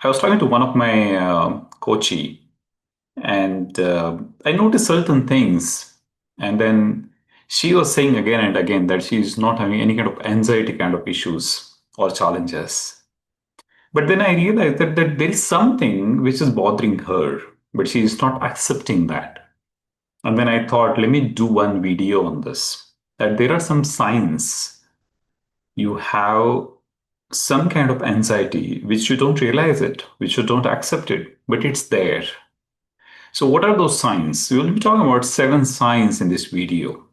I was talking to one of my coachee, and I noticed certain things. And then she was saying again and again that she's not having any kind of anxiety kind of issues or challenges. But then I realized that there is something which is bothering her, but she is not accepting that. And then I thought, let me do one video on this. That there are some signs you have some kind of anxiety which you don't realize it, which you don't accept it, but it's there. So, what are those signs? We will be talking about 7 signs in this video.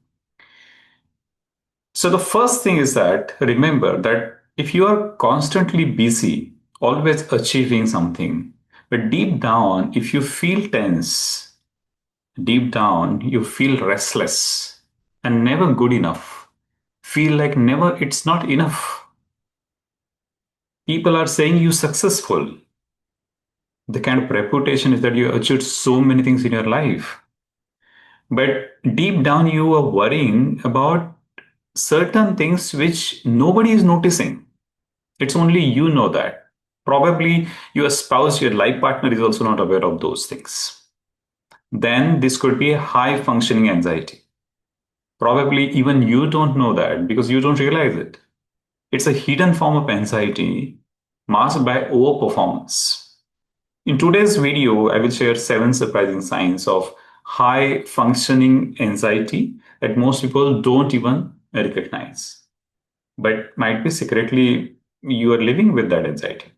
So, the first thing is that remember that if you are constantly busy, always achieving something, but deep down, if you feel tense, deep down, you feel restless and never good enough, feel like never it's not enough. People are saying you successful. The kind of reputation is that you achieved so many things in your life. But deep down, you are worrying about certain things which nobody is noticing. It's only you know that. Probably your spouse, your life partner is also not aware of those things. Then this could be a high functioning anxiety. Probably even you don't know that because you don't realize it. It's a hidden form of anxiety masked by overperformance. In today's video, I will share 7 surprising signs of high functioning anxiety that most people don't even recognize, but might be secretly you are living with that anxiety.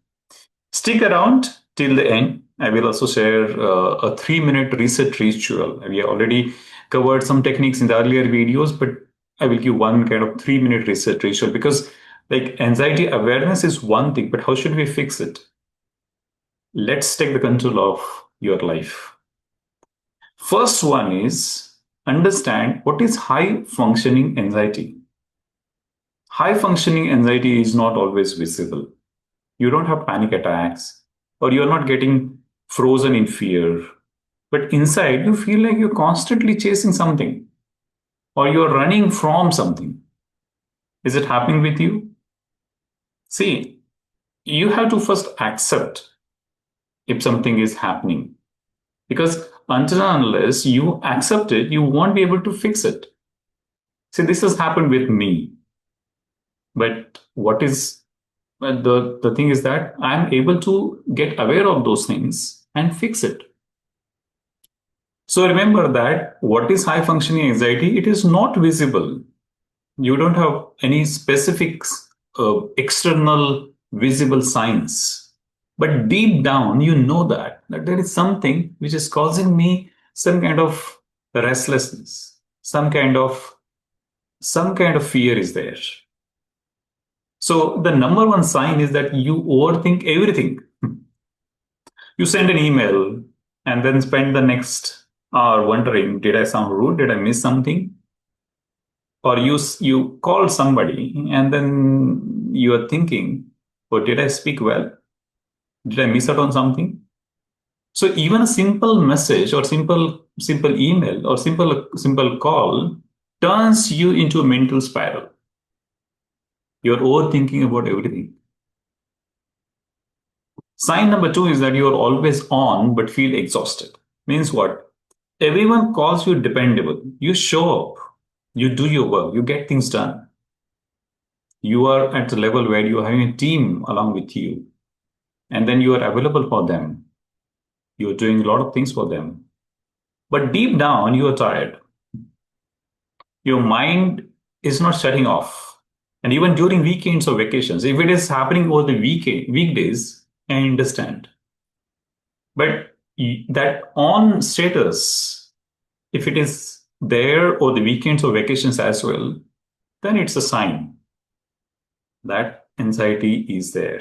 Stick around till the end. I will also share a 3-minute reset ritual. We have already covered some techniques in the earlier videos, but I will give one kind of 3-minute reset ritual because, like, anxiety awareness is one thing, but how should we fix it? Let's take the control of your life. First one is understand what is high functioning anxiety. High functioning anxiety is not always visible. You don't have panic attacks or you're not getting frozen in fear. But inside, you feel like you're constantly chasing something or you're running from something. Is it happening with you? See, you have to first accept if something is happening. Because until and unless you accept it, you won't be able to fix it. See, this has happened with me. But what is the thing is that I'm able to get aware of those things and fix it. So remember that what is high functioning anxiety? It is not visible. You don't have any specific external visible signs. But deep down, you know that there is something which is causing me some kind of restlessness, some kind of fear is there. So the number one sign is that you overthink everything. You send an email and then spend the next hour wondering, did I sound rude? Did I miss something? Or you call somebody and then you are thinking, oh, did I speak well? Did I miss out on something? So even a simple message or simple email or simple call turns you into a mental spiral. You're overthinking about everything. Sign number two is that you're always on but feel exhausted. Means what? Everyone calls you dependable. You show up, you do your work, you get things done. You are at the level where you're having a team along with you, and then you are available for them. You're doing a lot of things for them. But deep down, you are tired. Your mind is not shutting off. And even during weekends or vacations, if it is happening over the weekdays, I understand. But that on status, if it is there over the weekends or vacations as well, then it's a sign that anxiety is there.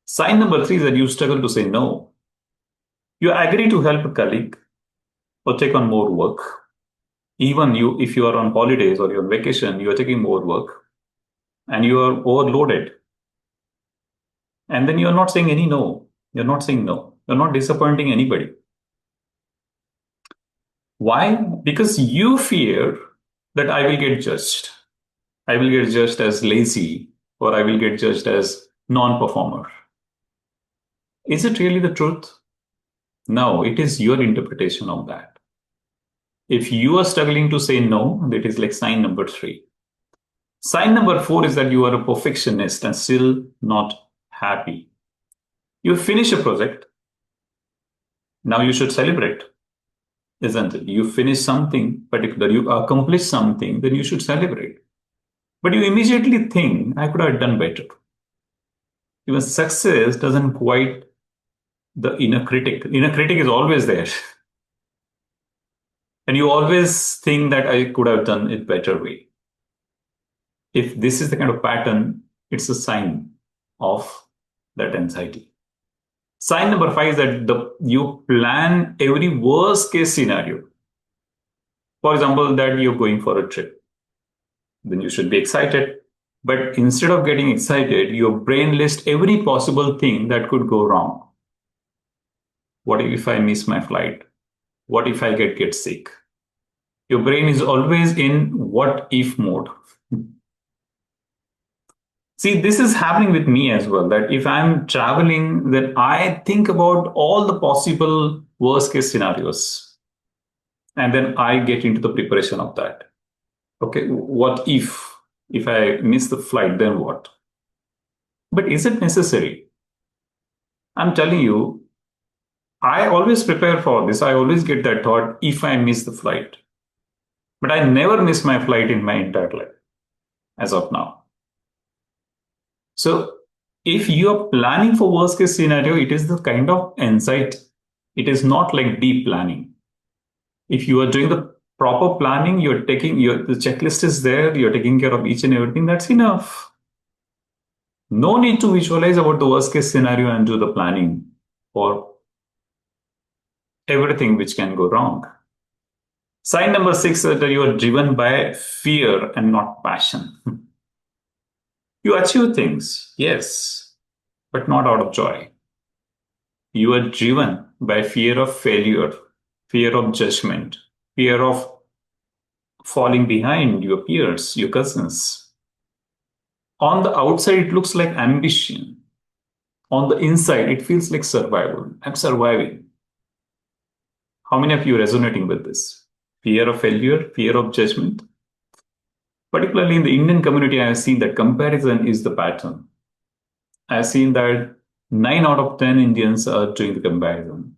Sign number three is that you struggle to say no. You agree to help a colleague or take on more work. Even you, if you are on holidays or you're on vacation, you are taking more work and you are overloaded. And then you're not saying any no. You're not saying no. You're not disappointing anybody. Why? Because you fear that I will get judged. I will get judged as lazy or I will get judged as non performer. Is it really the truth? No, it is your interpretation of that. If you are struggling to say no, that is like sign number three. Sign number four is that you are a perfectionist and still not happy. You finish a project, now you should celebrate, isn't it? You finish something particular, you accomplish something, then you should celebrate. But you immediately think, I could have done better. Even success doesn't quite the inner critic. Inner critic is always there. And you always think that I could have done it better way. If this is the kind of pattern, it's a sign of that anxiety. Sign number five is that you plan every worst case scenario. For example, that you're going for a trip, then you should be excited. But instead of getting excited, your brain lists every possible thing that could go wrong. What if I miss my flight? What if I get sick? Your brain is always in what if mode. See, this is happening with me as well. That if I'm traveling, then I think about all the possible worst case scenarios. And then I get into the preparation of that. Okay, what if I miss the flight, then what? But is it necessary? I'm telling you, I always prepare for this. I always get that thought if I miss the flight. But I never miss my flight in my entire life as of now. So if you are planning for worst case scenario, it is the kind of anxiety. It is not like deep planning. If you are doing the proper planning, you're taking the checklist is there, you're taking care of each and everything, that's enough. No need to visualize about the worst case scenario and do the planning for everything which can go wrong. Sign number six is that you are driven by fear and not passion. You achieve things, yes, but not out of joy. You are driven by fear of failure, fear of judgment, fear of falling behind your peers, your cousins. On the outside, it looks like ambition. On the inside, it feels like survival. I'm surviving. How many of you are resonating with this? Fear of failure, fear of judgment. Particularly in the Indian community, I have seen that comparison is the pattern. I have seen that 9 out of 10 Indians are doing the comparison.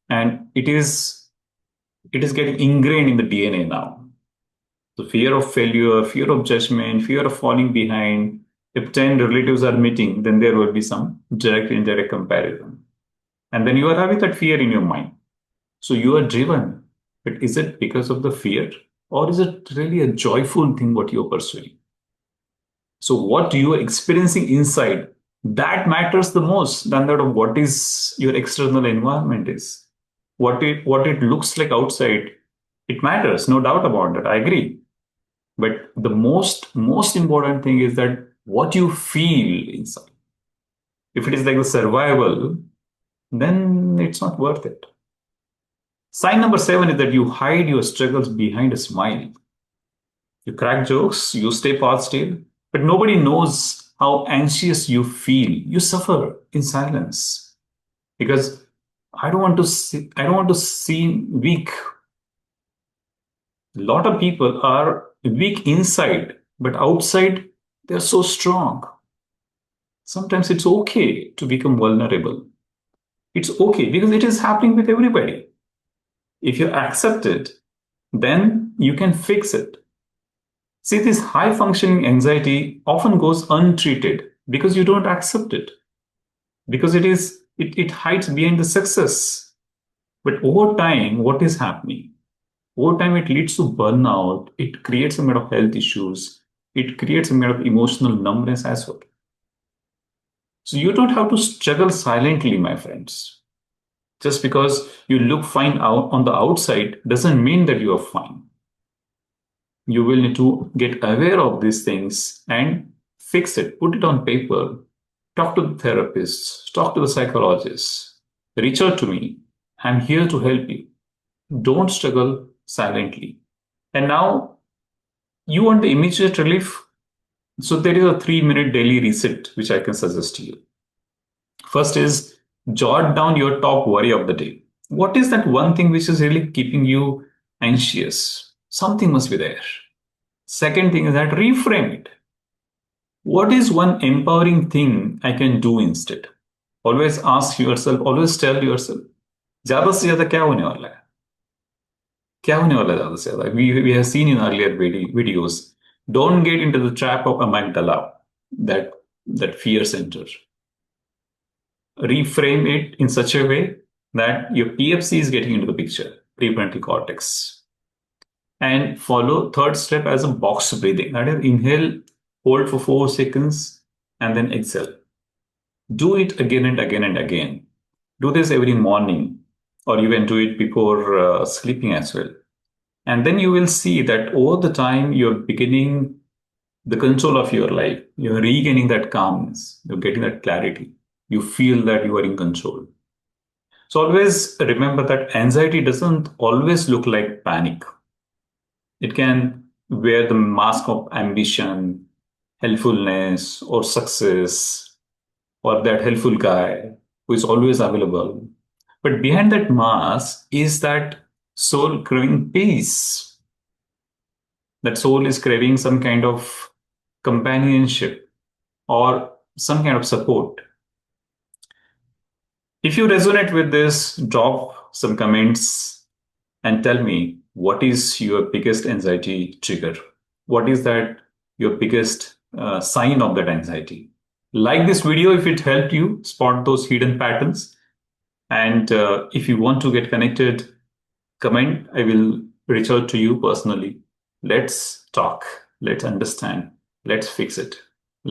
And it is getting ingrained in the DNA now. The fear of failure, fear of judgment, fear of falling behind. If 10 relatives are meeting, then there will be some direct, indirect comparison. And then you are having that fear in your mind. So you are driven. But is it because of the fear? Or is it really a joyful thing what you're pursuing? So what you are experiencing inside, that matters the most than that of what is your external environment is. What it looks like outside, it matters, no doubt about that. I agree. But the most important thing is that what you feel inside. If it is like the survival, then it's not worth it. Sign number seven is that you hide your struggles behind a smile. You crack jokes, you stay positive, but nobody knows how anxious you feel. You suffer in silence because I don't want to seem weak. A lot of people are weak inside, but outside they're so strong. Sometimes it's okay to become vulnerable. It's okay because it is happening with everybody. If you accept it, then you can fix it. See, this high functioning anxiety often goes untreated because you don't accept it, because it hides behind the success. But over time, what is happening? Over time, it leads to burnout. It creates a lot of health issues. It creates a lot of emotional numbness as well. So you don't have to struggle silently, my friends. Just because you look fine out on the outside doesn't mean that you are fine. You will need to get aware of these things and fix it, put it on paper, talk to the therapists, talk to the psychologists, reach out to me. I'm here to help you. Don't struggle silently. And now you want the immediate relief. So there is a 3-minute daily reset which I can suggest to you. First is Jot down your top worry of the day. What is that one thing which is really keeping you anxious? Something must be there. Second thing is that reframe it. What is one empowering thing I can do instead? Always ask yourself, always tell yourself, ज्यादा से ज्यादा क्या होने वाला है? क्या होने वाला है ज्यादा से ज्यादा? We have seen in earlier videos. Don't get into the trap of amygdala, that that fear center. Reframe it in such a way that your PFC is getting into the picture, prefrontal cortex. And follow third step as a box breathing. That is, inhale, hold for 4 seconds, and then exhale. Do it again and again and again. Do this every morning, or you can do it before sleeping as well. And then you will see that over the time you're beginning the control of your life. You're regaining that calmness. You're getting that clarity. You feel that you are in control. So always remember that anxiety doesn't always look like panic. It can wear the mask of ambition, helpfulness, or success, or that helpful guy who is always available. But behind that mask is that soul craving peace. That soul is craving some kind of companionship or some kind of support. If you resonate with this, drop some comments and tell me what is your biggest anxiety trigger? What is that your biggest sign of that anxiety? Like this video if it helped you spot those hidden patterns. And if you want to get connected, comment. I will reach out to you personally. Let's talk. Let's understand. Let's fix it.